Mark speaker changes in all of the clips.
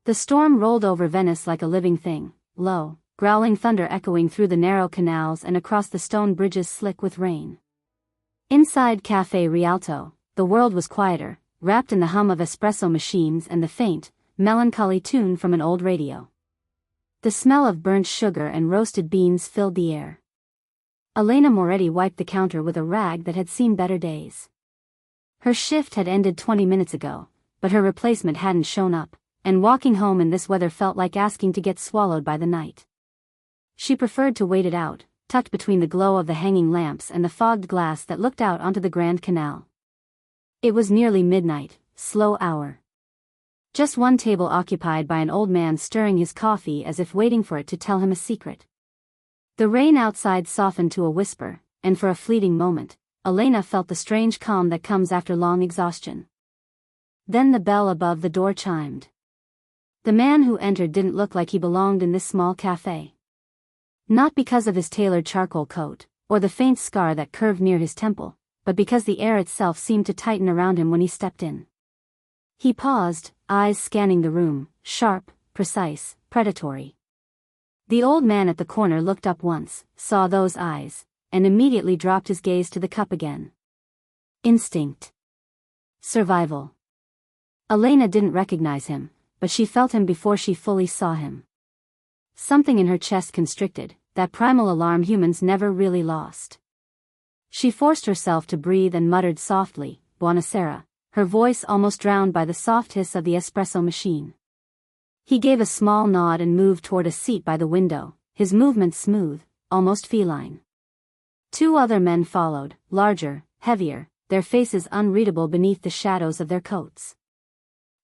Speaker 1: The storm rolled over Venice like a living thing, low, growling thunder echoing through the narrow canals and across the stone bridges slick with rain. Inside Café Rialto, the world was quieter, wrapped in the hum of espresso machines and the faint, melancholy tune from an old radio. The smell of burnt sugar and roasted beans filled the air. Elena Moretti wiped the counter with a rag that had seen better days. Her shift had ended 20 minutes ago, but her replacement hadn't shown up, and walking home in this weather felt like asking to get swallowed by the night. She preferred to wait it out, tucked between the glow of the hanging lamps and the fogged glass that looked out onto the Grand Canal. It was nearly midnight, slow hour. Just one table occupied by an old man stirring his coffee as if waiting for it to tell him a secret. The rain outside softened to a whisper, and for a fleeting moment, Elena felt the strange calm that comes after long exhaustion. Then the bell above the door chimed. The man who entered didn't look like he belonged in this small cafe. Not because of his tailored charcoal coat, or the faint scar that curved near his temple, but because the air itself seemed to tighten around him when he stepped in. He paused, eyes scanning the room, sharp, precise, predatory. The old man at the corner looked up once, saw those eyes, and immediately dropped his gaze to the cup again. Instinct. Survival. Elena didn't recognize him, but she felt him before she fully saw him. Something in her chest constricted, that primal alarm humans never really lost. She forced herself to breathe and muttered softly, "Buonasera," her voice almost drowned by the soft hiss of the espresso machine. He gave a small nod and moved toward a seat by the window, his movements smooth, almost feline. Two other men followed, larger, heavier, their faces unreadable beneath the shadows of their coats.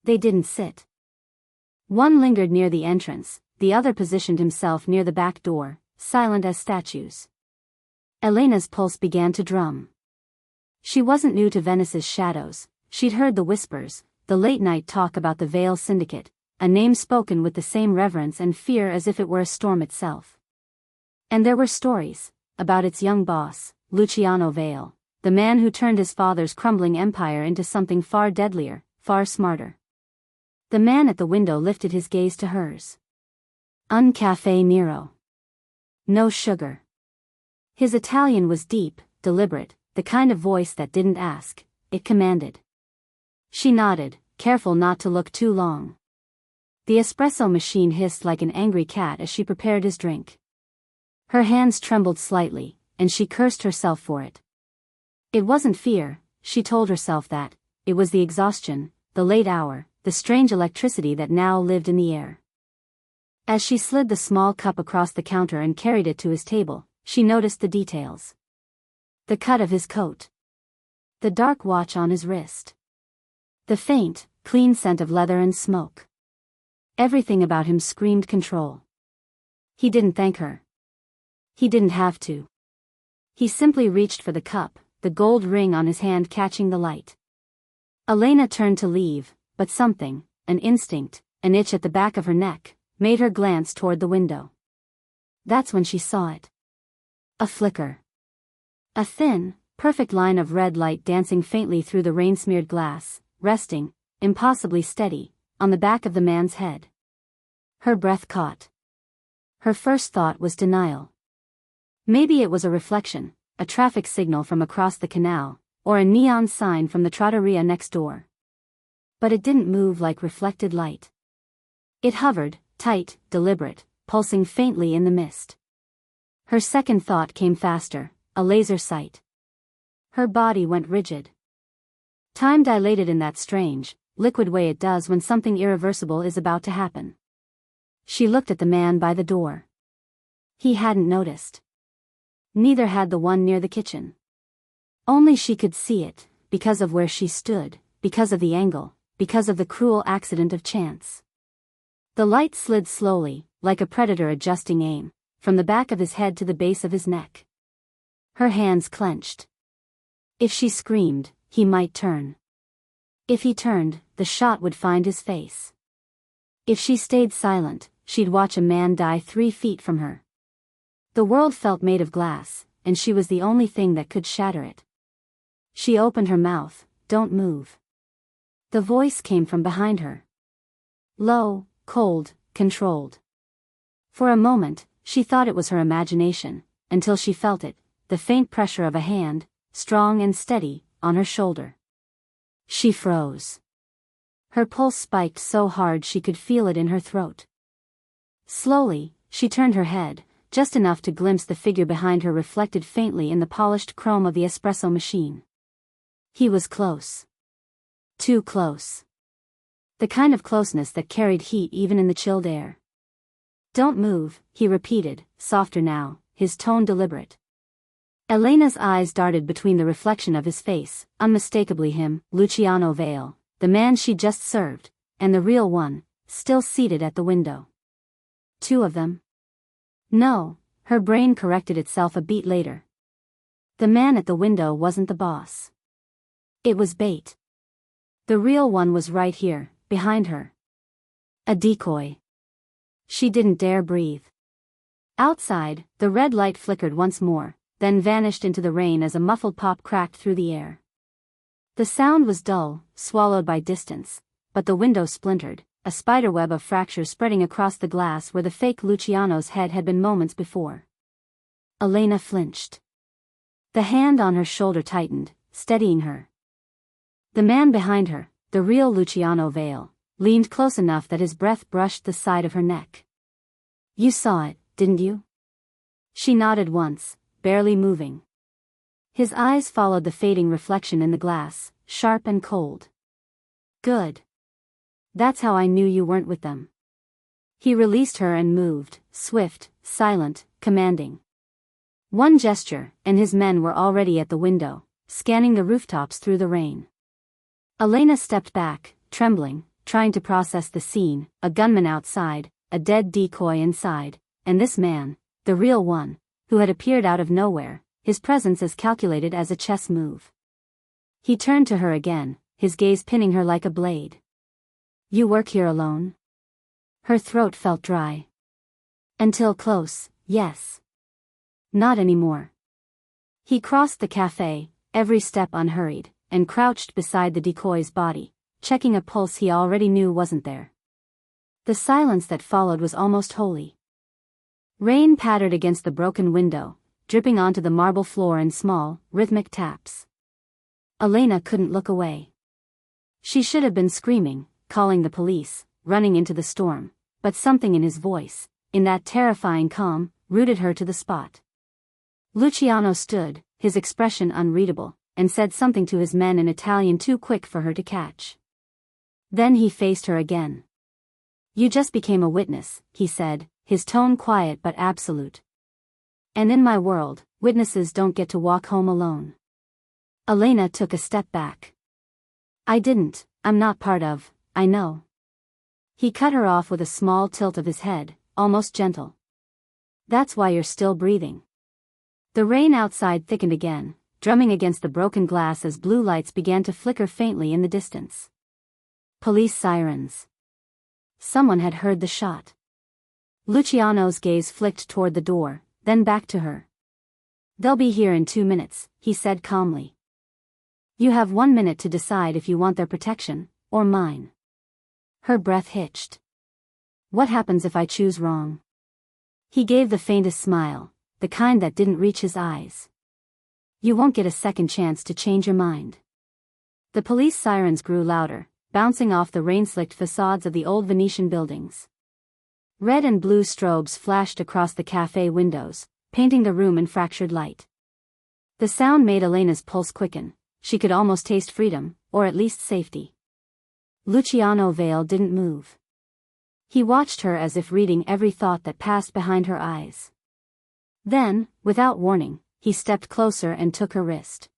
Speaker 1: They didn't sit. One lingered near the entrance, the other positioned himself near the back door, silent as statues. Elena's pulse began to drum. She wasn't new to Venice's shadows, she'd heard the whispers, the late-night talk about the Vale Syndicate, a name spoken with the same reverence and fear as if it were a storm itself. And there were stories, about its young boss, Luciano Vale, the man who turned his father's crumbling empire into something far deadlier, far smarter. The man at the window lifted his gaze to hers. Un caffè nero. No sugar. His Italian was deep, deliberate, the kind of voice that didn't ask, it commanded. She nodded, careful not to look too long. The espresso machine hissed like an angry cat as she prepared his drink. Her hands trembled slightly, and she cursed herself for it. It wasn't fear, she told herself that, it was the exhaustion, the late hour, the strange electricity that now lived in the air. As she slid the small cup across the counter and carried it to his table, she noticed the details. The cut of his coat. The dark watch on his wrist. The faint, clean scent of leather and smoke. Everything about him screamed control. He didn't thank her. He didn't have to. He simply reached for the cup, the gold ring on his hand catching the light. Elena turned to leave, but something, an instinct, an itch at the back of her neck, made her glance toward the window. That's when she saw it. A flicker. A thin, perfect line of red light dancing faintly through the rain-smeared glass, resting, impossibly steady, on the back of the man's head. Her breath caught. Her first thought was denial. Maybe it was a reflection, a traffic signal from across the canal, or a neon sign from the trattoria next door. But it didn't move like reflected light. It hovered, tight, deliberate, pulsing faintly in the mist. Her second thought came faster, a laser sight. Her body went rigid. Time dilated in that strange, liquid way it does when something irreversible is about to happen. She looked at the man by the door. He hadn't noticed. Neither had the one near the kitchen. Only she could see it, because of where she stood, because of the angle, because of the cruel accident of chance. The light slid slowly, like a predator adjusting aim, from the back of his head to the base of his neck. Her hands clenched. If she screamed, he might turn. If he turned, the shot would find his face. If she stayed silent, she'd watch a man die 3 feet from her. The world felt made of glass, and she was the only thing that could shatter it. She opened her mouth, "Don't move." The voice came from behind her. Low, cold, controlled. For a moment, she thought it was her imagination, until she felt it, the faint pressure of a hand, strong and steady, on her shoulder. She froze. Her pulse spiked so hard she could feel it in her throat. Slowly, she turned her head, just enough to glimpse the figure behind her reflected faintly in the polished chrome of the espresso machine. He was close. Too close. The kind of closeness that carried heat even in the chilled air. "Don't move," he repeated, softer now, his tone deliberate. Elena's eyes darted between the reflection of his face, unmistakably him, Luciano Vale, the man she just served, and the real one, still seated at the window. Two of them? No, her brain corrected itself a beat later. The man at the window wasn't the boss. It was bait. The real one was right here, behind her. A decoy. She didn't dare breathe. Outside, the red light flickered once more, then vanished into the rain as a muffled pop cracked through the air. The sound was dull, swallowed by distance, but the window splintered, a spiderweb of fractures spreading across the glass where the fake Luciano's head had been moments before. Elena flinched. The hand on her shoulder tightened, steadying her. The man behind her, the real Luciano Vale, leaned close enough that his breath brushed the side of her neck. "You saw it, didn't you?" She nodded once, barely moving. His eyes followed the fading reflection in the glass, sharp and cold. "Good. That's how I knew you weren't with them." He released her and moved, swift, silent, commanding. One gesture, and his men were already at the window, scanning the rooftops through the rain. Elena stepped back, trembling, trying to process the scene, a gunman outside, a dead decoy inside, and this man, the real one, who had appeared out of nowhere, his presence as calculated as a chess move. He turned to her again, his gaze pinning her like a blade. "You work here alone?" Her throat felt dry. "Until close, yes. Not anymore." He crossed the cafe, every step unhurried, and crouched beside the decoy's body, checking a pulse he already knew wasn't there. The silence that followed was almost holy. Rain pattered against the broken window, dripping onto the marble floor in small, rhythmic taps. Elena couldn't look away. She should have been screaming, calling the police, running into the storm, but something in his voice, in that terrifying calm, rooted her to the spot. Luciano stood, his expression unreadable, and said something to his men in Italian too quick for her to catch. Then he faced her again. "You just became a witness," he said, his tone quiet but absolute. "And in my world, witnesses don't get to walk home alone." Elena took a step back. "I didn't, I'm not part of, I know." He cut her off with a small tilt of his head, almost gentle. "That's why you're still breathing." The rain outside thickened again, drumming against the broken glass as blue lights began to flicker faintly in the distance. Police sirens. Someone had heard the shot. Luciano's gaze flicked toward the door, then back to her. "They'll be here in 2 minutes," he said calmly. "You have 1 minute to decide if you want their protection, or mine." Her breath hitched. "What happens if I choose wrong?" He gave the faintest smile, the kind that didn't reach his eyes. "You won't get a second chance to change your mind." The police sirens grew louder, bouncing off the rain-slicked facades of the old Venetian buildings. Red and blue strobes flashed across the cafe windows, painting the room in fractured light. The sound made Elena's pulse quicken. She could almost taste freedom, or at least safety. Luciano Vale didn't move. He watched her as if reading every thought that passed behind her eyes. Then, without warning, he stepped closer and took her wrist.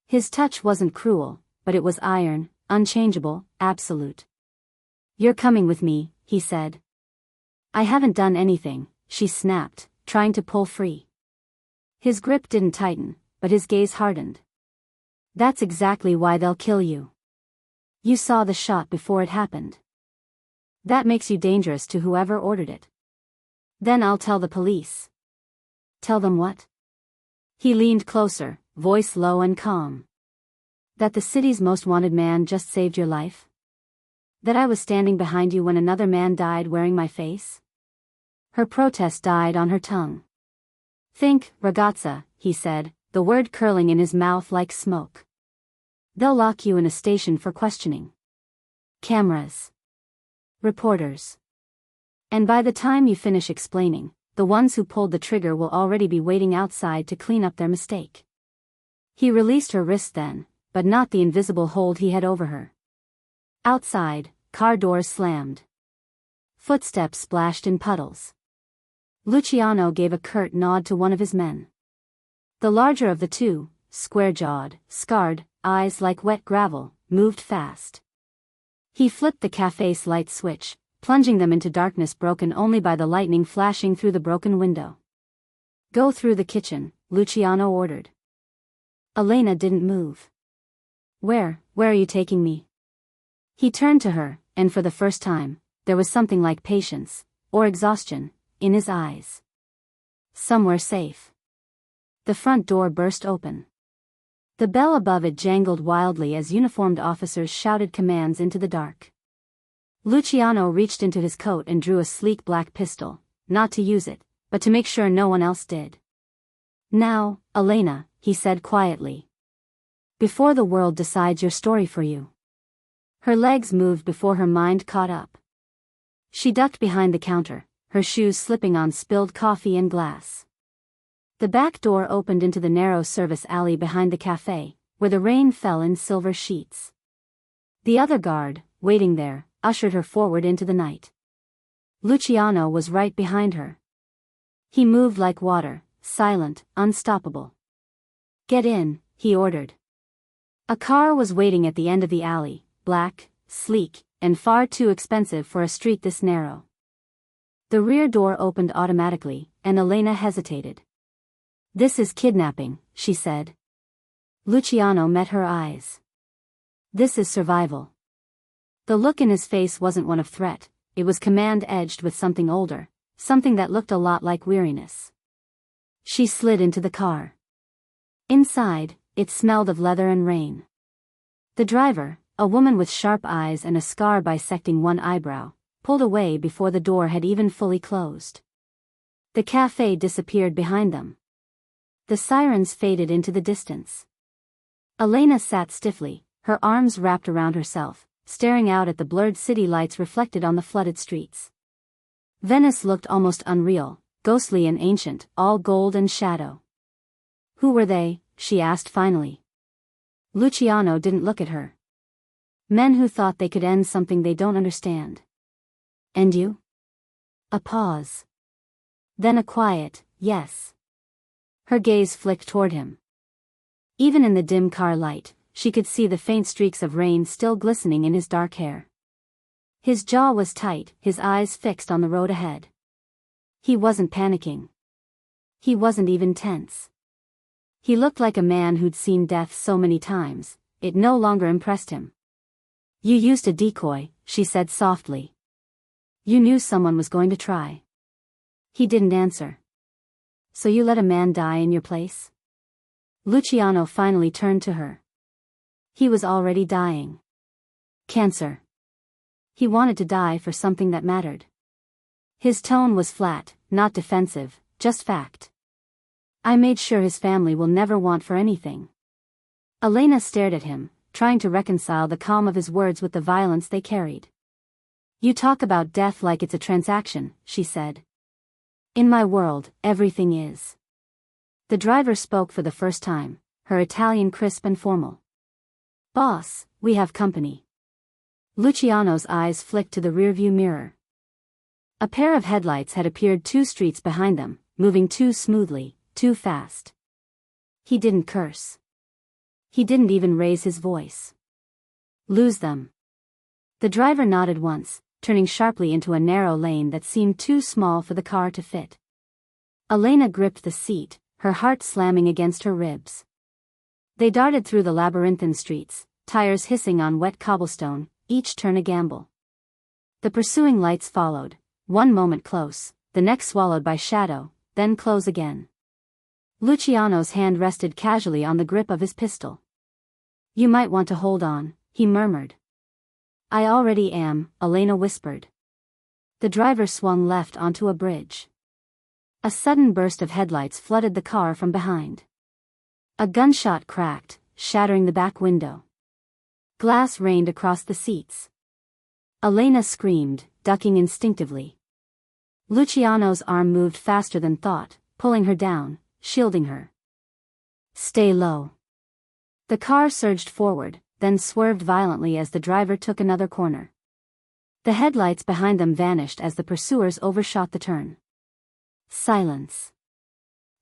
Speaker 1: His touch wasn't cruel, but it was iron, unchangeable, absolute. "You're coming with me," he said. "I haven't done anything," she snapped, trying to pull free. His grip didn't tighten, but his gaze hardened. "That's exactly why they'll kill you. You saw the shot before it happened. That makes you dangerous to whoever ordered it." "Then I'll tell the police." "Tell them what?" He leaned closer, voice low and calm. "That the city's most wanted man just saved your life?" That I was standing behind you when another man died wearing my face? Her protest died on her tongue. Think, ragazza, he said, the word curling in his mouth like smoke. They'll lock you in a station for questioning. Cameras. Reporters. And by the time you finish explaining, the ones who pulled the trigger will already be waiting outside to clean up their mistake. He released her wrist then, but not the invisible hold he had over her. Outside, car doors slammed. Footsteps splashed in puddles. Luciano gave a curt nod to one of his men. The larger of the two, square-jawed, scarred, eyes like wet gravel, moved fast. He flipped the cafe's light switch, plunging them into darkness broken only by the lightning flashing through the broken window. Go through the kitchen, Luciano ordered. Elena didn't move. Where are you taking me? He turned to her, and for the first time, there was something like patience, or exhaustion, in his eyes. Somewhere safe. The front door burst open. The bell above it jangled wildly as uniformed officers shouted commands into the dark. Luciano reached into his coat and drew a sleek black pistol, not to use it, but to make sure no one else did. Now, Elena, he said quietly. Before the world decides your story for you. Her legs moved before her mind caught up. She ducked behind the counter, her shoes slipping on spilled coffee and glass. The back door opened into the narrow service alley behind the cafe, where the rain fell in silver sheets. The other guard, waiting there, ushered her forward into the night. Luciano was right behind her. He moved like water, silent, unstoppable. Get in, he ordered. A car was waiting at the end of the alley, black, sleek, and far too expensive for a street this narrow. The rear door opened automatically, and Elena hesitated. This is kidnapping, she said. Luciano met her eyes. This is survival. The look in his face wasn't one of threat, it was command edged with something older, something that looked a lot like weariness. She slid into the car. Inside, it smelled of leather and rain. The driver, a woman with sharp eyes and a scar bisecting one eyebrow, pulled away before the door had even fully closed. The cafe disappeared behind them. The sirens faded into the distance. Elena sat stiffly, her arms wrapped around herself, staring out at the blurred city lights reflected on the flooded streets. Venice looked almost unreal, ghostly and ancient, all gold and shadow. Who were they? She asked finally. Luciano didn't look at her. Men who thought they could end something they don't understand. And you? A pause. Then a quiet, yes. Her gaze flicked toward him. Even in the dim car light, she could see the faint streaks of rain still glistening in his dark hair. His jaw was tight, his eyes fixed on the road ahead. He wasn't panicking. He wasn't even tense. He looked like a man who'd seen death so many times, it no longer impressed him. You used a decoy, she said softly. You knew someone was going to try. He didn't answer. So you let a man die in your place? Luciano finally turned to her. He was already dying. Cancer. He wanted to die for something that mattered. His tone was flat, not defensive, just fact. I made sure his family will never want for anything. Elena stared at him, trying to reconcile the calm of his words with the violence they carried. You talk about death like it's a transaction, she said. In my world, everything is. The driver spoke for the first time, her Italian crisp and formal. Boss, we have company. Luciano's eyes flicked to the rearview mirror. A pair of headlights had appeared 2 streets behind them, moving too smoothly, too fast. He didn't curse. He didn't even raise his voice. Lose them. The driver nodded once, turning sharply into a narrow lane that seemed too small for the car to fit. Elena gripped the seat, her heart slamming against her ribs. They darted through the labyrinthine streets, tires hissing on wet cobblestone, each turn a gamble. The pursuing lights followed, one moment close, the next swallowed by shadow, then close again. Luciano's hand rested casually on the grip of his pistol. You might want to hold on, he murmured. I already am, Elena whispered. The driver swung left onto a bridge. A sudden burst of headlights flooded the car from behind. A gunshot cracked, shattering the back window. Glass rained across the seats. Elena screamed, ducking instinctively. Luciano's arm moved faster than thought, pulling her down, shielding her. Stay low. The car surged forward, then swerved violently as the driver took another corner. The headlights behind them vanished as the pursuers overshot the turn. Silence.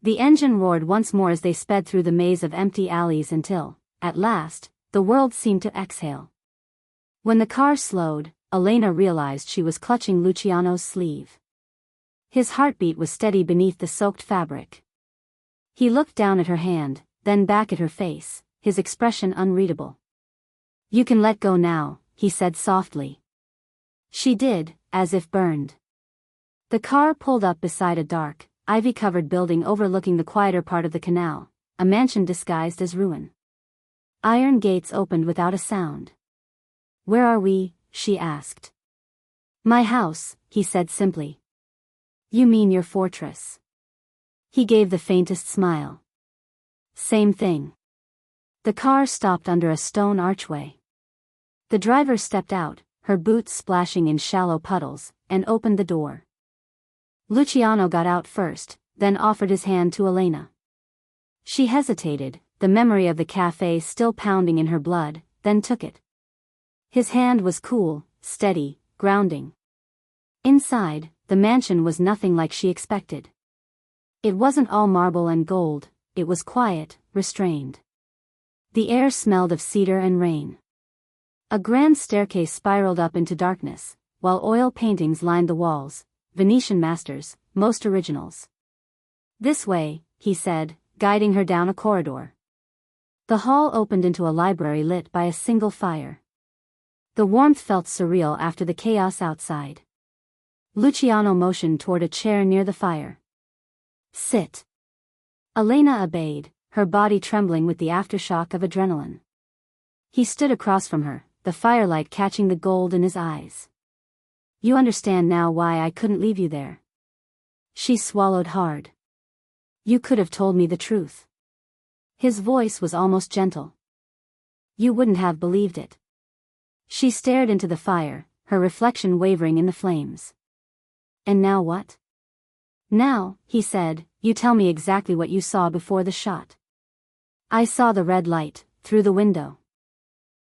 Speaker 1: The engine roared once more as they sped through the maze of empty alleys until, at last, the world seemed to exhale. When the car slowed, Elena realized she was clutching Luciano's sleeve. His heartbeat was steady beneath the soaked fabric. He looked down at her hand, then back at her face, his expression unreadable. You can let go now, he said softly. She did, as if burned. The car pulled up beside a dark, ivy-covered building overlooking the quieter part of the canal, a mansion disguised as ruin. Iron gates opened without a sound. Where are we? She asked. My house, he said simply. You mean your fortress? He gave the faintest smile. Same thing. The car stopped under a stone archway. The driver stepped out, her boots splashing in shallow puddles, and opened the door. Luciano got out first, then offered his hand to Elena. She hesitated, the memory of the cafe still pounding in her blood, then took it. His hand was cool, steady, grounding. Inside, the mansion was nothing like she expected. It wasn't all marble and gold, it was quiet, restrained. The air smelled of cedar and rain. A grand staircase spiraled up into darkness, while oil paintings lined the walls, Venetian masters, most originals. This way, he said, guiding her down a corridor. The hall opened into a library lit by a single fire. The warmth felt surreal after the chaos outside. Luciano motioned toward a chair near the fire. Sit. Elena obeyed, her body trembling with the aftershock of adrenaline. He stood across from her, the firelight catching the gold in his eyes. You understand now why I couldn't leave you there. She swallowed hard. You could have told me the truth. His voice was almost gentle. You wouldn't have believed it. She stared into the fire, her reflection wavering in the flames. And now what? Now, he said, you tell me exactly what you saw before the shot. I saw the red light, through the window.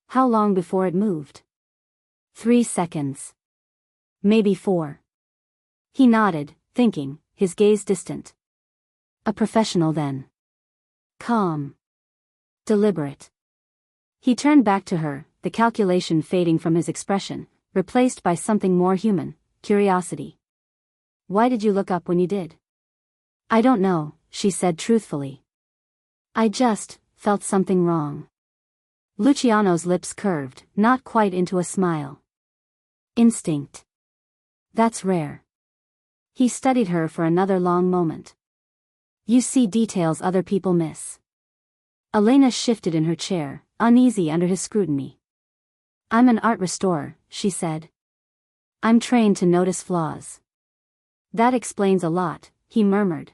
Speaker 1: How long before it moved? 3 seconds. Maybe 4. He nodded, thinking, his gaze distant. A professional then. Calm. Deliberate. He turned back to her, the calculation fading from his expression, replaced by something more human, curiosity. Why did you look up when you did? I don't know, she said truthfully. I just felt something wrong. Luciano's lips curved, not quite into a smile. Instinct. That's rare. He studied her for another long moment. You see details other people miss. Elena shifted in her chair, uneasy under his scrutiny. I'm an art restorer, she said. I'm trained to notice flaws. That explains a lot, he murmured.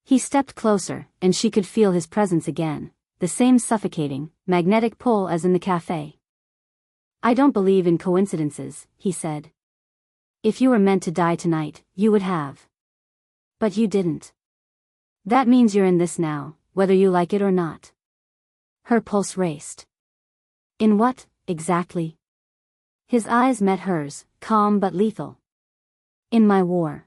Speaker 1: He stepped closer, and she could feel his presence again, the same suffocating, magnetic pull as in the cafe. I don't believe in coincidences, he said. If you were meant to die tonight, you would have. But you didn't. That means you're in this now, whether you like it or not. Her pulse raced. In what, exactly? His eyes met hers, calm but lethal. In my war.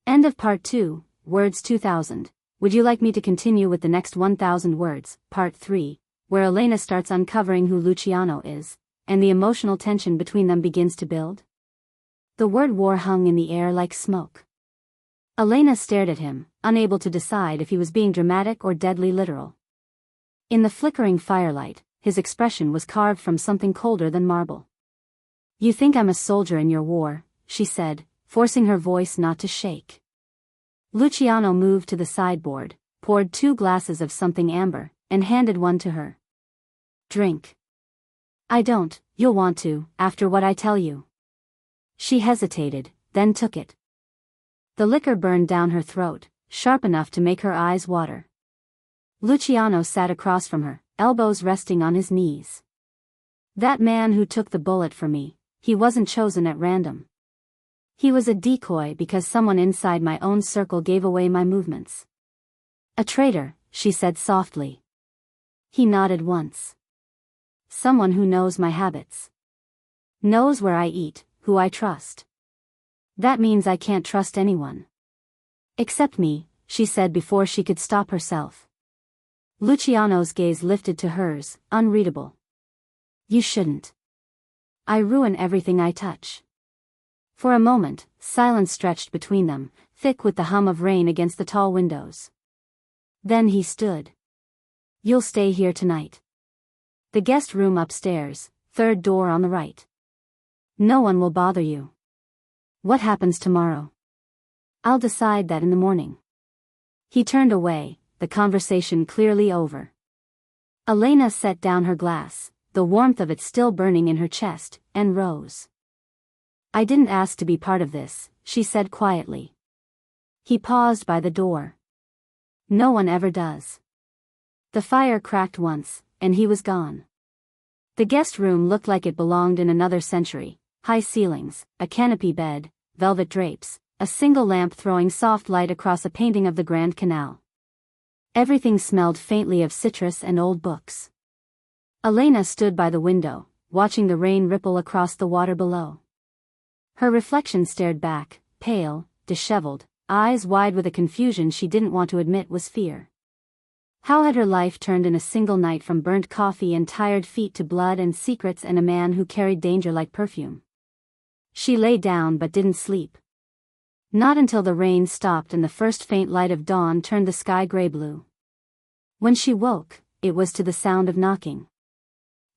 Speaker 1: End of part 2, words 2000. Would you like me to continue with the next 1000 words, part 3, where Elena starts uncovering who Luciano is, and the emotional tension between them begins to build? The word war hung in the air like smoke. Elena stared at him, unable to decide if he was being dramatic or deadly literal. In the flickering firelight, his expression was carved from something colder than marble. You think I'm a soldier in your war, she said, forcing her voice not to shake. Luciano moved to the sideboard, poured 2 glasses of something amber, and handed one to her. Drink. I don't, you'll want to, after what I tell you. She hesitated, then took it. The liquor burned down her throat, sharp enough to make her eyes water. Luciano sat across from her, elbows resting on his knees. That man who took the bullet for me, he wasn't chosen at random. He was a decoy because someone inside my own circle gave away my movements. A traitor, she said softly. He nodded once. Someone who knows my habits. Knows where I eat, who I trust. That means I can't trust anyone. Except me, she said before she could stop herself. Luciano's gaze lifted to hers, unreadable. You shouldn't. I ruin everything I touch. For a moment, silence stretched between them, thick with the hum of rain against the tall windows. Then he stood. You'll stay here tonight. The guest room upstairs, third door on the right. No one will bother you. What happens tomorrow? I'll decide that in the morning. He turned away, the conversation clearly over. Elena set down her glass, the warmth of it still burning in her chest, and rose. I didn't ask to be part of this, she said quietly. He paused by the door. No one ever does. The fire cracked once, and he was gone. The guest room looked like it belonged in another century. High ceilings, a canopy bed, velvet drapes, a single lamp throwing soft light across a painting of the Grand Canal. Everything smelled faintly of citrus and old books. Elena stood by the window, watching the rain ripple across the water below. Her reflection stared back, pale, disheveled, eyes wide with a confusion she didn't want to admit was fear. How had her life turned in a single night from burnt coffee and tired feet to blood and secrets and a man who carried danger like perfume? She lay down but didn't sleep. Not until the rain stopped and the first faint light of dawn turned the sky gray-blue. When she woke, it was to the sound of knocking.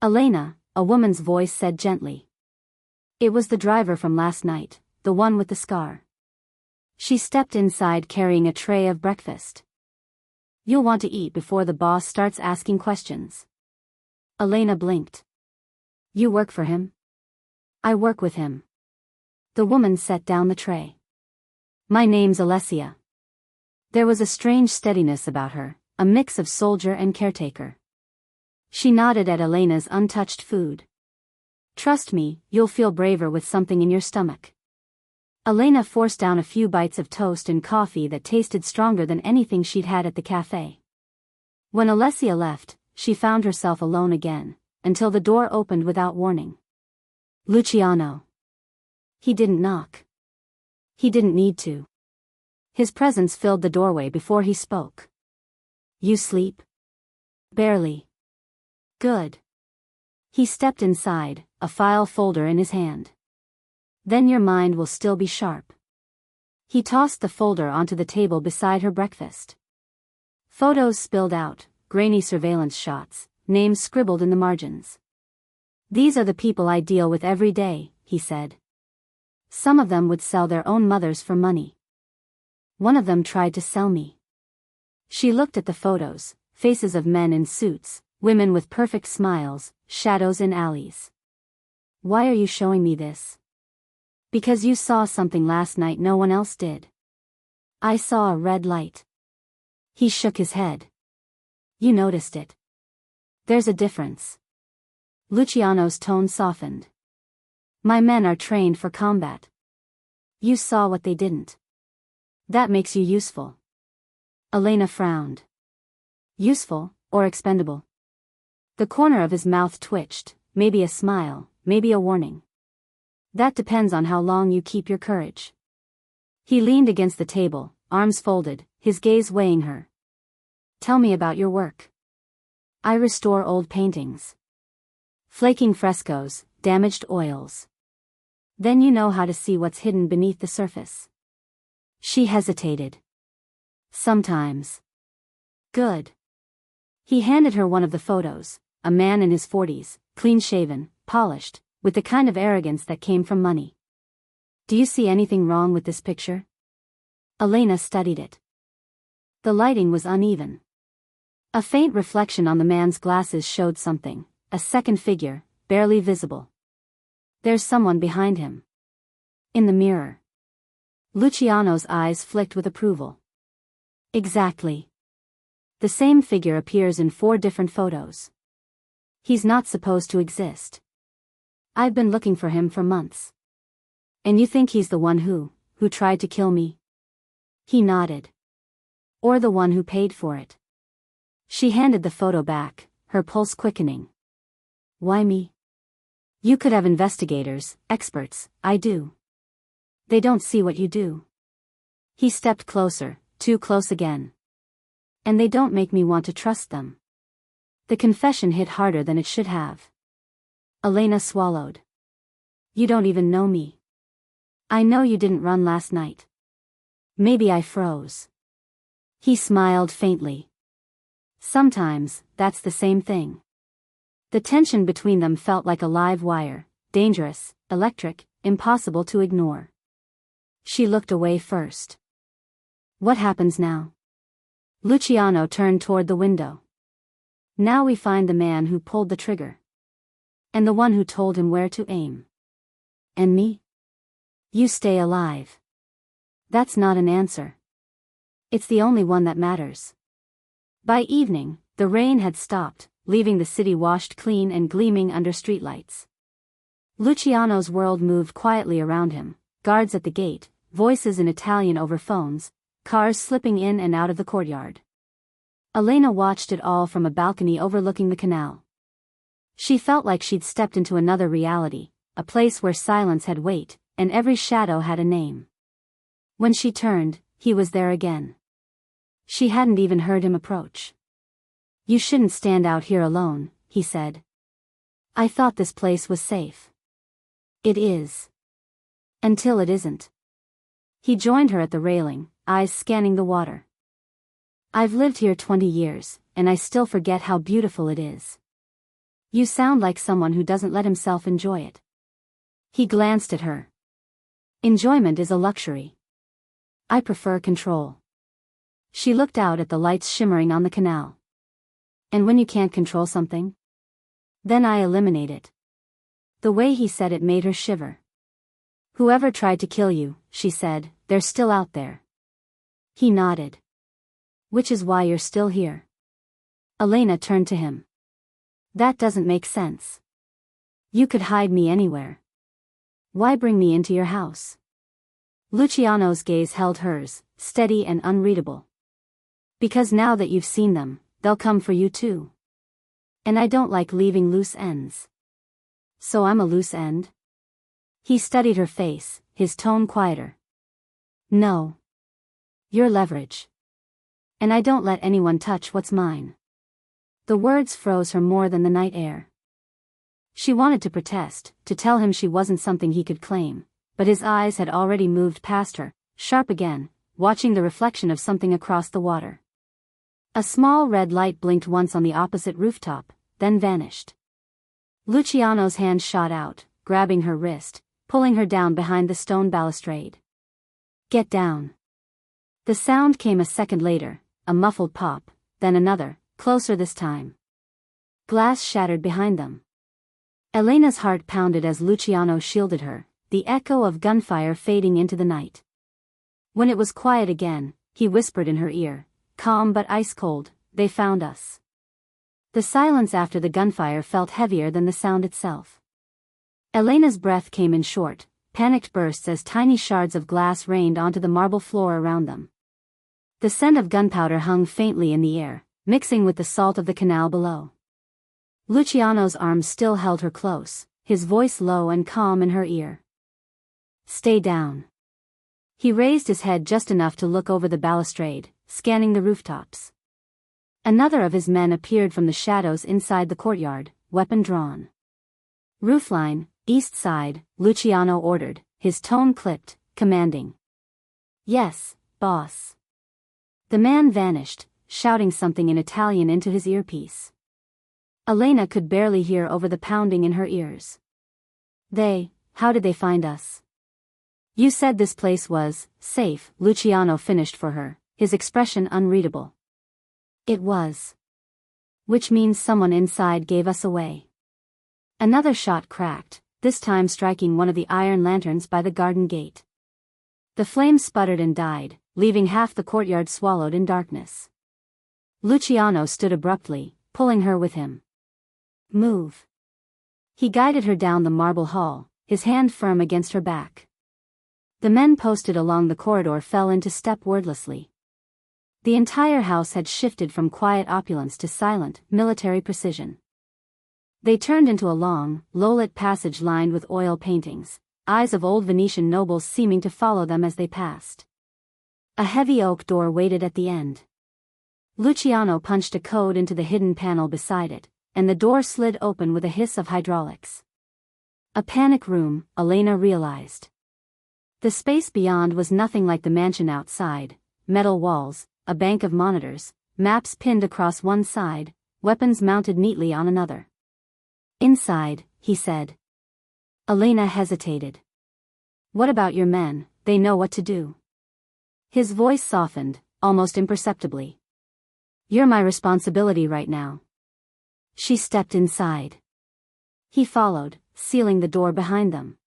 Speaker 1: Elena, a woman's voice said gently. It was the driver from last night, the one with the scar. She stepped inside carrying a tray of breakfast. You'll want to eat before the boss starts asking questions. Elena blinked. You work for him? I work with him. The woman set down the tray. My name's Alessia. There was a strange steadiness about her, a mix of soldier and caretaker. She nodded at Elena's untouched food. Trust me, you'll feel braver with something in your stomach. Elena forced down a few bites of toast and coffee that tasted stronger than anything she'd had at the cafe. When Alessia left, she found herself alone again, until the door opened without warning. Luciano. He didn't knock. He didn't need to. His presence filled the doorway before he spoke. You sleep? Barely. Good. He stepped inside, a file folder in his hand. Then your mind will still be sharp. He tossed the folder onto the table beside her breakfast. Photos spilled out, grainy surveillance shots, names scribbled in the margins. These are the people I deal with every day, he said. Some of them would sell their own mothers for money. One of them tried to sell me. She looked at the photos, faces of men in suits, women with perfect smiles, shadows in alleys. Why are you showing me this? Because you saw something last night no one else did. I saw a red light. He shook his head. You noticed it. There's a difference. Luciano's tone softened. My men are trained for combat. You saw what they didn't. That makes you useful. Elena frowned. Useful, or expendable? The corner of his mouth twitched, maybe a smile, maybe a warning. That depends on how long you keep your courage. He leaned against the table, arms folded, his gaze weighing her. Tell me about your work. I restore old paintings. Flaking frescoes, damaged oils. Then you know how to see what's hidden beneath the surface. She hesitated. Sometimes. Good. He handed her one of the photos, a man in his 40s, clean-shaven, polished, with the kind of arrogance that came from money. Do you see anything wrong with this picture? Elena studied it. The lighting was uneven. A faint reflection on the man's glasses showed something, a second figure, barely visible. There's someone behind him. In the mirror. Luciano's eyes flicked with approval. Exactly. The same figure appears in 4 different photos. He's not supposed to exist. I've been looking for him for months. And you think he's the one who tried to kill me? He nodded. Or the one who paid for it. She handed the photo back, her pulse quickening. Why me? You could have investigators, experts, I do. They don't see what you do. He stepped closer, too close again. And they don't make me want to trust them. The confession hit harder than it should have. Elena swallowed. You don't even know me. I know you didn't run last night. Maybe I froze. He smiled faintly. Sometimes, that's the same thing. The tension between them felt like a live wire, dangerous, electric, impossible to ignore. She looked away first. What happens now? Luciano turned toward the window. Now we find the man who pulled the trigger. And the one who told him where to aim. And me? You stay alive. That's not an answer. It's the only one that matters. By evening, the rain had stopped, leaving the city washed clean and gleaming under streetlights. Luciano's world moved quietly around him, guards at the gate, voices in Italian over phones, cars slipping in and out of the courtyard. Elena watched it all from a balcony overlooking the canal. She felt like she'd stepped into another reality, a place where silence had weight, and every shadow had a name. When she turned, he was there again. She hadn't even heard him approach. You shouldn't stand out here alone, he said. I thought this place was safe. It is. Until it isn't. He joined her at the railing, eyes scanning the water. I've lived here 20 years, and I still forget how beautiful it is. You sound like someone who doesn't let himself enjoy it. He glanced at her. Enjoyment is a luxury. I prefer control. She looked out at the lights shimmering on the canal. And when you can't control something? Then I eliminate it. The way he said it made her shiver. Whoever tried to kill you, she said, they're still out there. He nodded. Which is why you're still here. Elena turned to him. That doesn't make sense. You could hide me anywhere. Why bring me into your house? Luciano's gaze held hers, steady and unreadable. Because now that you've seen them, they'll come for you too. And I don't like leaving loose ends. So I'm a loose end? He studied her face, his tone quieter. No. You're leverage. And I don't let anyone touch what's mine. The words froze her more than the night air. She wanted to protest, to tell him she wasn't something he could claim, but his eyes had already moved past her, sharp again, watching the reflection of something across the water. A small red light blinked once on the opposite rooftop, then vanished. Luciano's hand shot out, grabbing her wrist, pulling her down behind the stone balustrade. Get down. The sound came a second later, a muffled pop, then another, closer this time. Glass shattered behind them. Elena's heart pounded as Luciano shielded her, the echo of gunfire fading into the night. When it was quiet again, he whispered in her ear, calm but ice-cold, they found us. The silence after the gunfire felt heavier than the sound itself. Elena's breath came in short, panicked bursts as tiny shards of glass rained onto the marble floor around them. The scent of gunpowder hung faintly in the air, mixing with the salt of the canal below. Luciano's arms still held her close, his voice low and calm in her ear. Stay down. He raised his head just enough to look over the balustrade, scanning the rooftops. Another of his men appeared from the shadows inside the courtyard, weapon drawn. Roofline, east side, Luciano ordered, his tone clipped, commanding. Yes, boss. The man vanished, shouting something in Italian into his earpiece. Elena could barely hear over the pounding in her ears. How did they find us? You said this place was safe, Luciano finished for her, his expression unreadable. It was. Which means someone inside gave us away. Another shot cracked, this time striking one of the iron lanterns by the garden gate. The flame sputtered and died, leaving half the courtyard swallowed in darkness. Luciano stood abruptly, pulling her with him. Move. He guided her down the marble hall, his hand firm against her back. The men posted along the corridor fell into step wordlessly. The entire house had shifted from quiet opulence to silent, military precision. They turned into a long, low-lit passage lined with oil paintings, eyes of old Venetian nobles seeming to follow them as they passed. A heavy oak door waited at the end. Luciano punched a code into the hidden panel beside it, and the door slid open with a hiss of hydraulics. A panic room, Elena realized. The space beyond was nothing like the mansion outside: metal walls, a bank of monitors, maps pinned across one side, weapons mounted neatly on another. Inside, he said. Elena hesitated. What about your men? They know what to do. His voice softened, almost imperceptibly. You're my responsibility right now. She stepped inside. He followed, sealing the door behind them.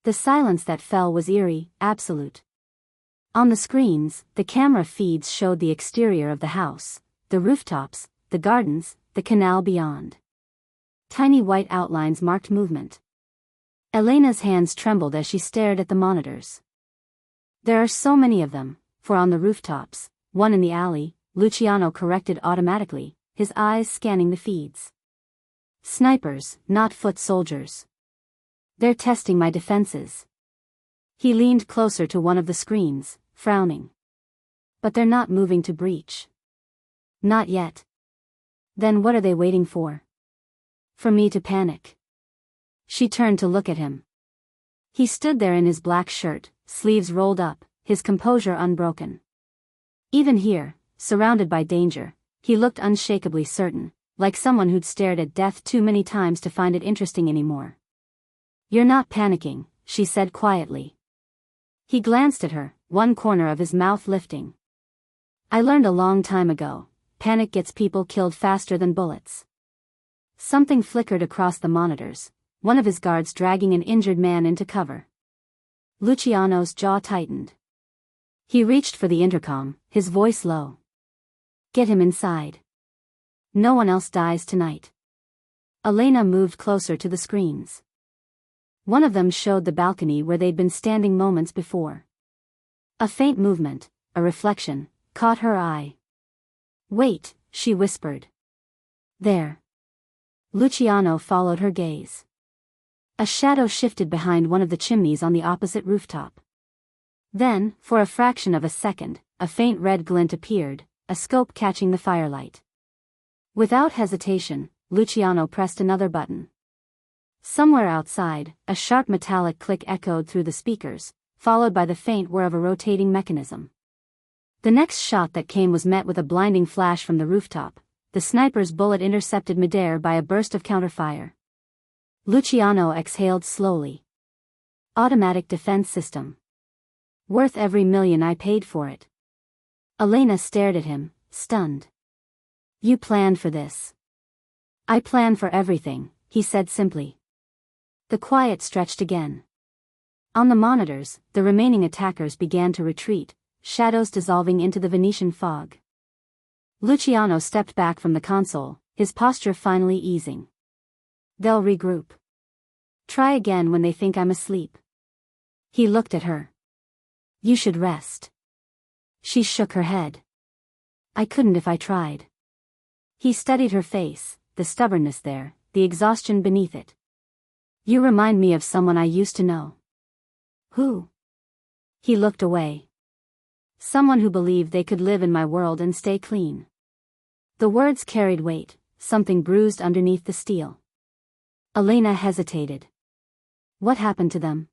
Speaker 1: The silence that fell was eerie, absolute. On the screens, the camera feeds showed the exterior of the house, the rooftops, the gardens, the canal beyond. Tiny white outlines marked movement. Elena's hands trembled as she stared at the monitors. There are so many of them, for on the rooftops, one in the alley, Luciano corrected automatically, his eyes scanning the feeds. Snipers, not foot soldiers. They're testing my defenses. He leaned closer to one of the screens, frowning. But they're not moving to breach. Not yet. Then what are they waiting for? For me to panic. She turned to look at him. He stood there in his black shirt, sleeves rolled up, his composure unbroken. Even here, surrounded by danger, he looked unshakably certain, like someone who'd stared at death too many times to find it interesting anymore. You're not panicking, she said quietly. He glanced at her, one corner of his mouth lifting. I learned a long time ago, panic gets people killed faster than bullets. Something flickered across the monitors, one of his guards dragging an injured man into cover. Luciano's jaw tightened. He reached for the intercom, his voice low. Get him inside. No one else dies tonight. Elena moved closer to the screens. One of them showed the balcony where they'd been standing moments before. A faint movement, a reflection, caught her eye. Wait, she whispered. There. Luciano followed her gaze. A shadow shifted behind one of the chimneys on the opposite rooftop. Then, for a fraction of a second, a faint red glint appeared, a scope catching the firelight. Without hesitation, Luciano pressed another button. Somewhere outside, a sharp metallic click echoed through the speakers, followed by the faint whir of a rotating mechanism. The next shot that came was met with a blinding flash from the rooftop, the sniper's bullet intercepted midair by a burst of counterfire. Luciano exhaled slowly. Automatic defense system. Worth every million I paid for it. Elena stared at him, stunned. You planned for this. I planned for everything, he said simply. The quiet stretched again. On the monitors, the remaining attackers began to retreat, shadows dissolving into the Venetian fog. Luciano stepped back from the console, his posture finally easing. They'll regroup. Try again when they think I'm asleep. He looked at her. You should rest. She shook her head. I couldn't if I tried. He studied her face, the stubbornness there, the exhaustion beneath it. You remind me of someone I used to know. Who? He looked away. Someone who believed they could live in my world and stay clean. The words carried weight, something bruised underneath the steel. Elena hesitated. What happened to them?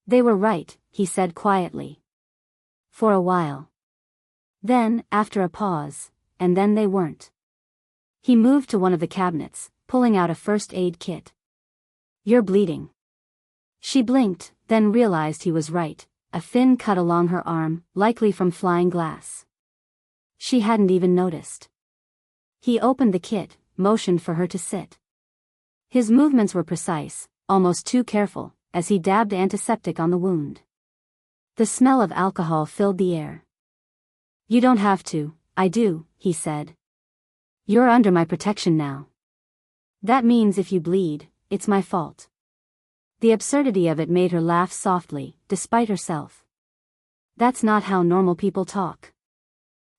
Speaker 1: They were right, he said quietly. For a while. Then, after a pause, and then they weren't. He moved to one of the cabinets, pulling out a first aid kit. You're bleeding. She blinked, then realized he was right, a thin cut along her arm, likely from flying glass. She hadn't even noticed. He opened the kit, motioned for her to sit. His movements were precise, almost too careful, as he dabbed antiseptic on the wound. The smell of alcohol filled the air. "You don't have to, I do," he said. "You're under my protection now. That means if you bleed, it's my fault." The absurdity of it made her laugh softly, despite herself. That's not how normal people talk.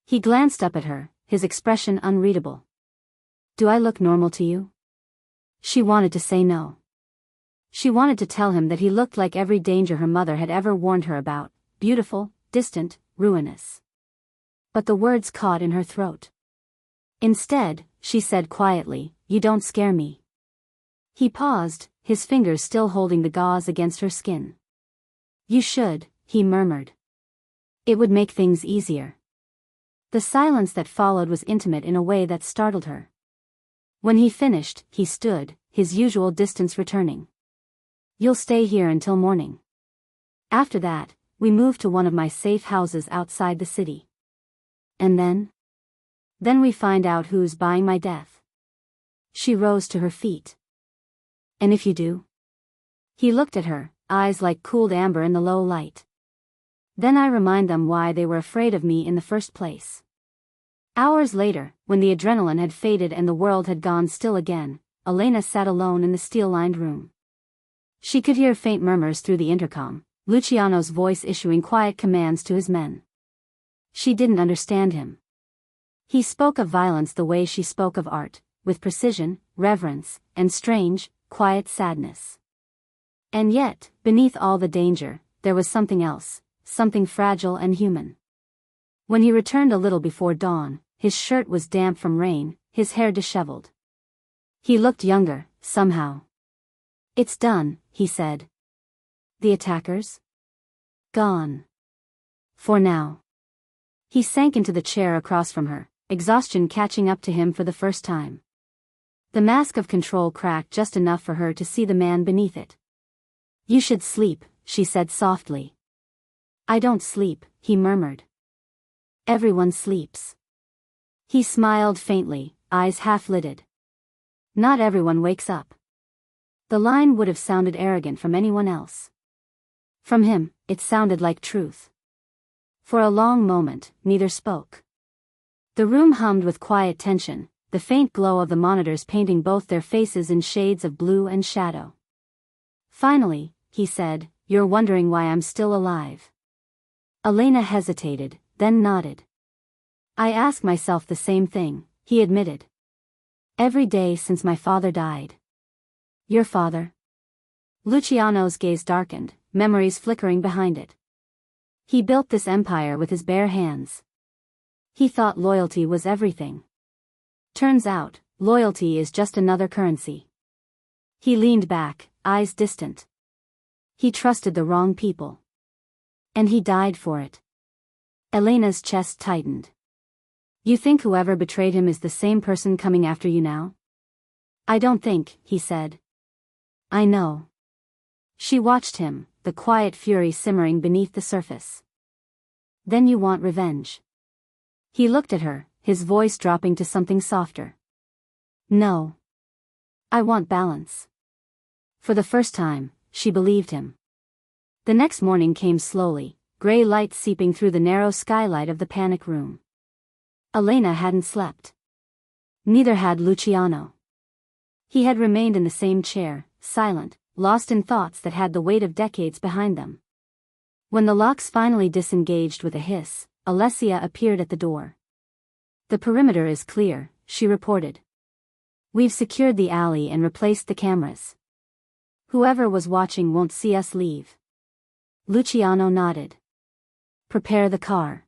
Speaker 1: He glanced up at her, his expression unreadable. "Do I look normal to you?" She wanted to say no. She wanted to tell him that he looked like every danger her mother had ever warned her about, beautiful, distant, ruinous. But the words caught in her throat. Instead, she said quietly, "You don't scare me." He paused, his fingers still holding the gauze against her skin. "You should," he murmured. "It would make things easier." The silence that followed was intimate in a way that startled her. When he finished, he stood, his usual distance returning. "You'll stay here until morning. After that, we move to one of my safe houses outside the city. And then? Then we find out who's buying my death." She rose to her feet. "And if you do?" He looked at her, eyes like cooled amber in the low light. "Then I remind them why they were afraid of me in the first place." Hours later, when the adrenaline had faded and the world had gone still again, Elena sat alone in the steel-lined room. She could hear faint murmurs through the intercom, Luciano's voice issuing quiet commands to his men. She didn't understand him. He spoke of violence the way she spoke of art, with precision, reverence, and strange, quiet sadness. And yet, beneath all the danger, there was something else, something fragile and human. When he returned a little before dawn, his shirt was damp from rain, his hair disheveled. He looked younger, somehow. "It's done," he said. "The attackers? Gone. For now." He sank into the chair across from her, exhaustion catching up to him for the first time. The mask of control cracked just enough for her to see the man beneath it. "You should sleep," she said softly. "I don't sleep," he murmured. "Everyone sleeps." He smiled faintly, eyes half-lidded. "Not everyone wakes up." The line would have sounded arrogant from anyone else. From him, it sounded like truth. For a long moment, neither spoke. The room hummed with quiet tension, the faint glow of the monitors painting both their faces in shades of blue and shadow. Finally, he said, "You're wondering why I'm still alive." Elena hesitated, then nodded. "I ask myself the same thing," he admitted. "Every day since my father died." "Your father?" Luciano's gaze darkened, memories flickering behind it. "He built this empire with his bare hands. He thought loyalty was everything. Turns out, loyalty is just another currency." He leaned back, eyes distant. "He trusted the wrong people. And he died for it." Elena's chest tightened. "You think whoever betrayed him is the same person coming after you now?" "I don't think," he said. "I know." She watched him, the quiet fury simmering beneath the surface. "Then you want revenge?" He looked at her, his voice dropping to something softer. "No. I want balance." For the first time, she believed him. The next morning came slowly, gray light seeping through the narrow skylight of the panic room. Elena hadn't slept. Neither had Luciano. He had remained in the same chair, silent, lost in thoughts that had the weight of decades behind them. When the locks finally disengaged with a hiss, Alessia appeared at the door. "The perimeter is clear," she reported. "We've secured the alley and replaced the cameras. Whoever was watching won't see us leave." Luciano nodded. "Prepare the car.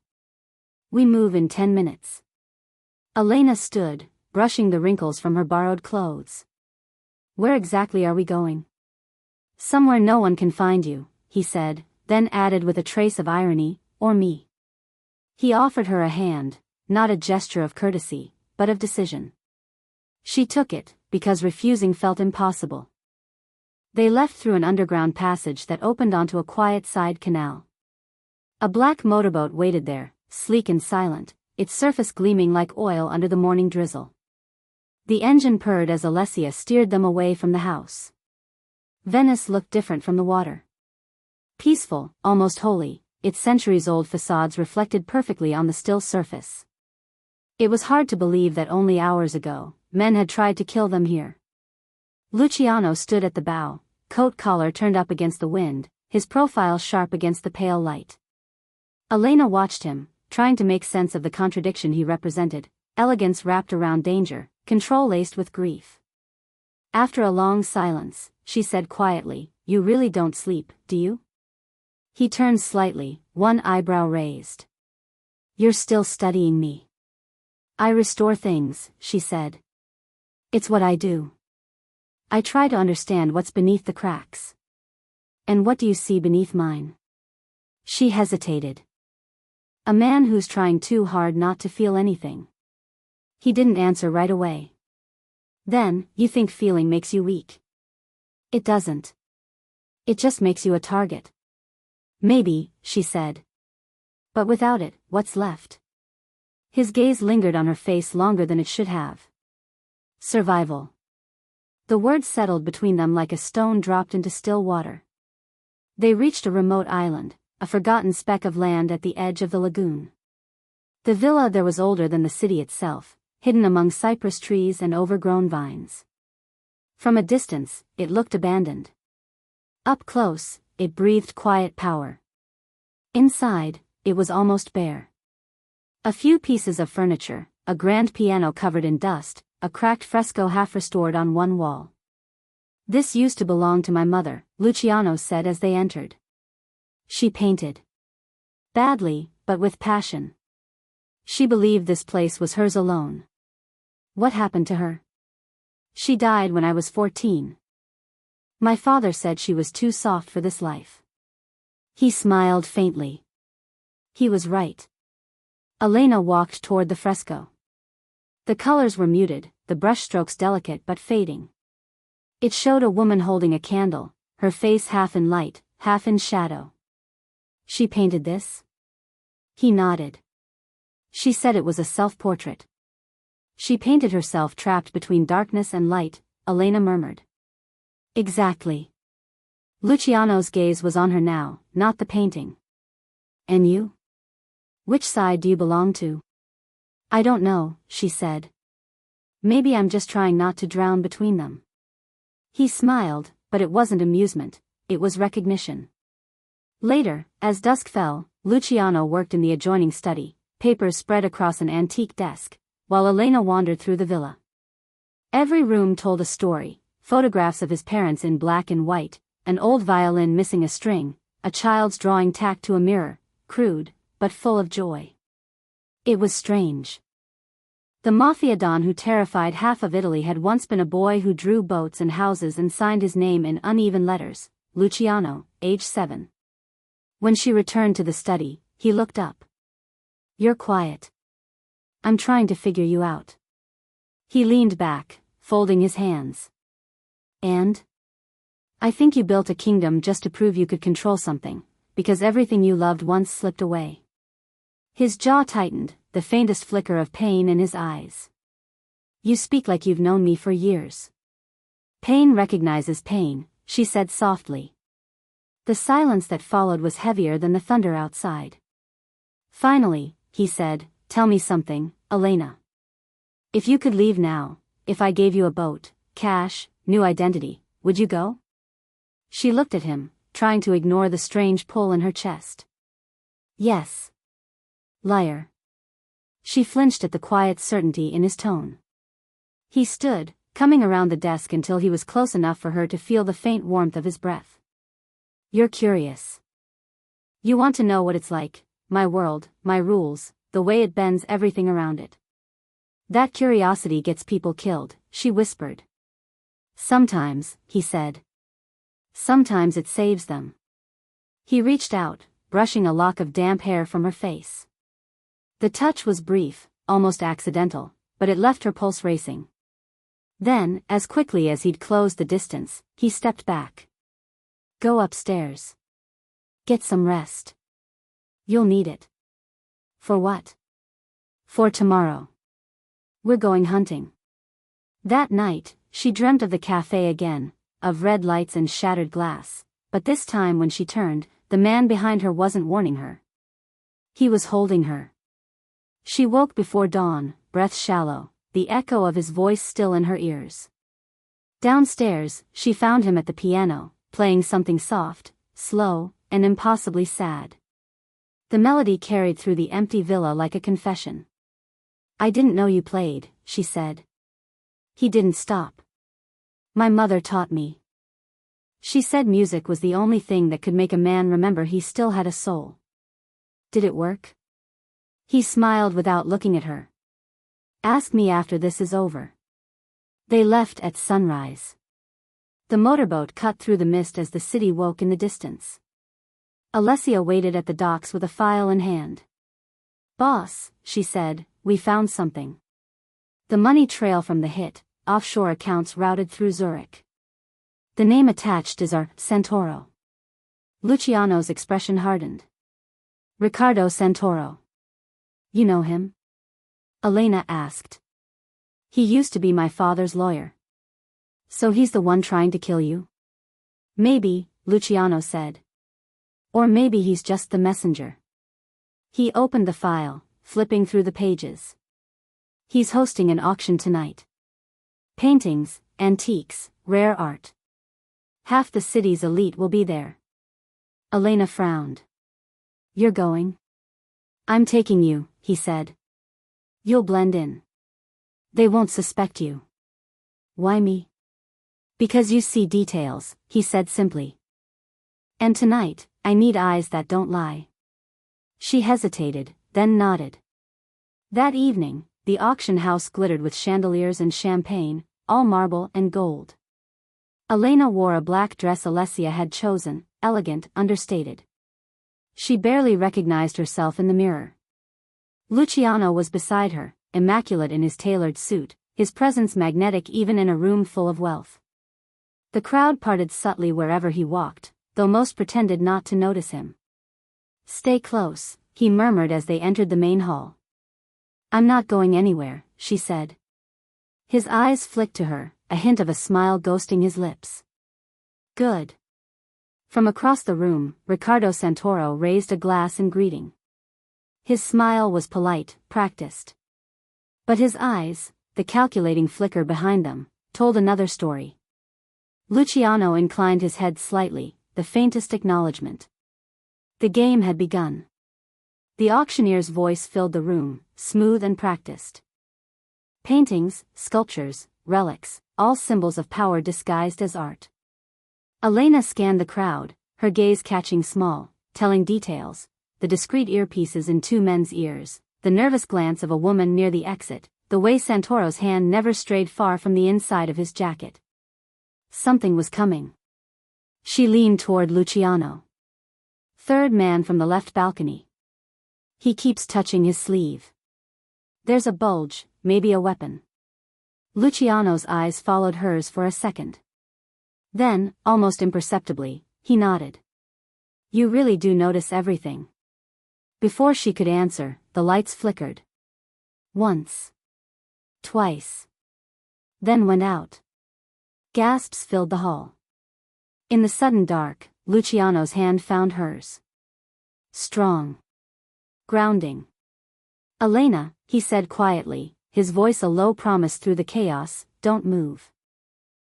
Speaker 1: We move in 10 minutes." Elena stood, brushing the wrinkles from her borrowed clothes. "Where exactly are we going?" "Somewhere no one can find you," he said, then added with a trace of irony, "or me." He offered her a hand, not a gesture of courtesy, but of decision. She took it, because refusing felt impossible. They left through an underground passage that opened onto a quiet side canal. A black motorboat waited there, sleek and silent, its surface gleaming like oil under the morning drizzle. The engine purred as Alessia steered them away from the house. Venice looked different from the water. Peaceful, almost holy, its centuries-old facades reflected perfectly on the still surface. It was hard to believe that only hours ago, men had tried to kill them here. Luciano stood at the bow, coat collar turned up against the wind, his profile sharp against the pale light. Elena watched him, trying to make sense of the contradiction he represented, elegance wrapped around danger, control laced with grief. After a long silence, she said quietly, "You really don't sleep, do you?" He turned slightly, one eyebrow raised. "You're still studying me." "I restore things," she said. "It's what I do. I try to understand what's beneath the cracks." "And what do you see beneath mine?" She hesitated. "A man who's trying too hard not to feel anything." He didn't answer right away. "Then, you think feeling makes you weak?" "It doesn't. It just makes you a target." "Maybe," she said. "But without it, what's left?" His gaze lingered on her face longer than it should have. "Survival." The words settled between them like a stone dropped into still water. They reached a remote island, a forgotten speck of land at the edge of the lagoon. The villa there was older than the city itself, hidden among cypress trees and overgrown vines. From a distance, it looked abandoned. Up close, it breathed quiet power. Inside, it was almost bare. A few pieces of furniture, a grand piano covered in dust, a cracked fresco half restored on one wall. "This used to belong to my mother," Luciano said as they entered. She painted. Badly, but with passion. She believed this place was hers alone. "What happened to her?" "She died when I was 14. My father said she was too soft for this life." He smiled faintly. He was right. Elena walked toward the fresco. The colors were muted, the brushstrokes delicate but fading. It showed a woman holding a candle, her face half in light, half in shadow. "She painted this?" He nodded. "She said it was a self-portrait." "She painted herself trapped between darkness and light," Elena murmured. "Exactly." Luciano's gaze was on her now, not the painting. "And you? Which side do you belong to?" "I don't know," she said. "Maybe I'm just trying not to drown between them." He smiled, but it wasn't amusement, it was recognition. Later, as dusk fell, Luciano worked in the adjoining study, papers spread across an antique desk, while Elena wandered through the villa. Every room told a story, photographs of his parents in black and white, an old violin missing a string, a child's drawing tacked to a mirror, crude, but full of joy. It was strange. The Mafia don who terrified half of Italy had once been a boy who drew boats and houses and signed his name in uneven letters, Luciano, age 7. When she returned to the study, he looked up. "You're quiet. I'm trying to figure you out." He leaned back, folding his hands. "And? I think you built a kingdom just to prove you could control something, because everything you loved once slipped away." His jaw tightened, the faintest flicker of pain in his eyes. "You speak like you've known me for years." "Pain recognizes pain," she said softly. The silence that followed was heavier than the thunder outside. Finally, he said, "Tell me something, Elena. If you could leave now, if I gave you a boat, cash, new identity, would you go?" She looked at him, trying to ignore the strange pull in her chest. "Yes." "Liar." She flinched at the quiet certainty in his tone. He stood, coming around the desk until he was close enough for her to feel the faint warmth of his breath. "You're curious. You want to know what it's like, my world, my rules, the way it bends everything around it. That curiosity gets people killed," she whispered. "Sometimes," he said. "Sometimes it saves them." He reached out, brushing a lock of damp hair from her face. The touch was brief, almost accidental, but it left her pulse racing. Then, as quickly as he'd closed the distance, he stepped back. "Go upstairs. Get some rest. You'll need it." "For what?" "For tomorrow. We're going hunting." That night, she dreamt of the cafe again, of red lights and shattered glass, but this time when she turned, the man behind her wasn't warning her. He was holding her. She woke before dawn, breath shallow, the echo of his voice still in her ears. Downstairs, she found him at the piano, playing something soft, slow, and impossibly sad. The melody carried through the empty villa like a confession. "I didn't know you played," she said. He didn't stop. "My mother taught me." She said music was the only thing that could make a man remember he still had a soul. "Did it work?" He smiled without looking at her. "Ask me after this is over." They left at sunrise. The motorboat cut through the mist as the city woke in the distance. Alessia waited at the docks with a file in hand. "Boss," she said, "we found something." The money trail from the hit, offshore accounts routed through Zurich. The name attached is our Santoro. Luciano's expression hardened. "Riccardo Santoro. You know him?" Elena asked. "He used to be my father's lawyer." "So he's the one trying to kill you?" "Maybe," Luciano said. "Or maybe he's just the messenger." He opened the file, flipping through the pages. "He's hosting an auction tonight. Paintings, antiques, rare art. Half the city's elite will be there." Elena frowned. "You're going?" "I'm taking you," he said. "You'll blend in. They won't suspect you." "Why me?" "Because you see details," he said simply. "And tonight, I need eyes that don't lie." She hesitated, then nodded. That evening, the auction house glittered with chandeliers and champagne, all marble and gold. Elena wore a black dress Alessia had chosen, elegant, understated. She barely recognized herself in the mirror. Luciano was beside her, immaculate in his tailored suit, his presence magnetic even in a room full of wealth. The crowd parted subtly wherever he walked, though most pretended not to notice him. "Stay close," he murmured as they entered the main hall. "I'm not going anywhere," she said. His eyes flicked to her, a hint of a smile ghosting his lips. "Good." From across the room, Riccardo Santoro raised a glass in greeting. His smile was polite, practiced. But his eyes, the calculating flicker behind them, told another story. Luciano inclined his head slightly, the faintest acknowledgement. The game had begun. The auctioneer's voice filled the room, smooth and practiced. Paintings, sculptures, relics, all symbols of power disguised as art. Elena scanned the crowd, her gaze catching small, telling details, the discreet earpieces in two men's ears, the nervous glance of a woman near the exit, the way Santoro's hand never strayed far from the inside of his jacket. Something was coming. She leaned toward Luciano. "Third man from the left balcony. He keeps touching his sleeve. There's a bulge, maybe a weapon." Luciano's eyes followed hers for a second. Then, almost imperceptibly, he nodded. "You really do notice everything." Before she could answer, the lights flickered. Once. Twice. Then went out. Gasps filled the hall. In the sudden dark, Luciano's hand found hers. Strong. Grounding. "Elena," he said quietly, his voice a low promise through the chaos, "don't move."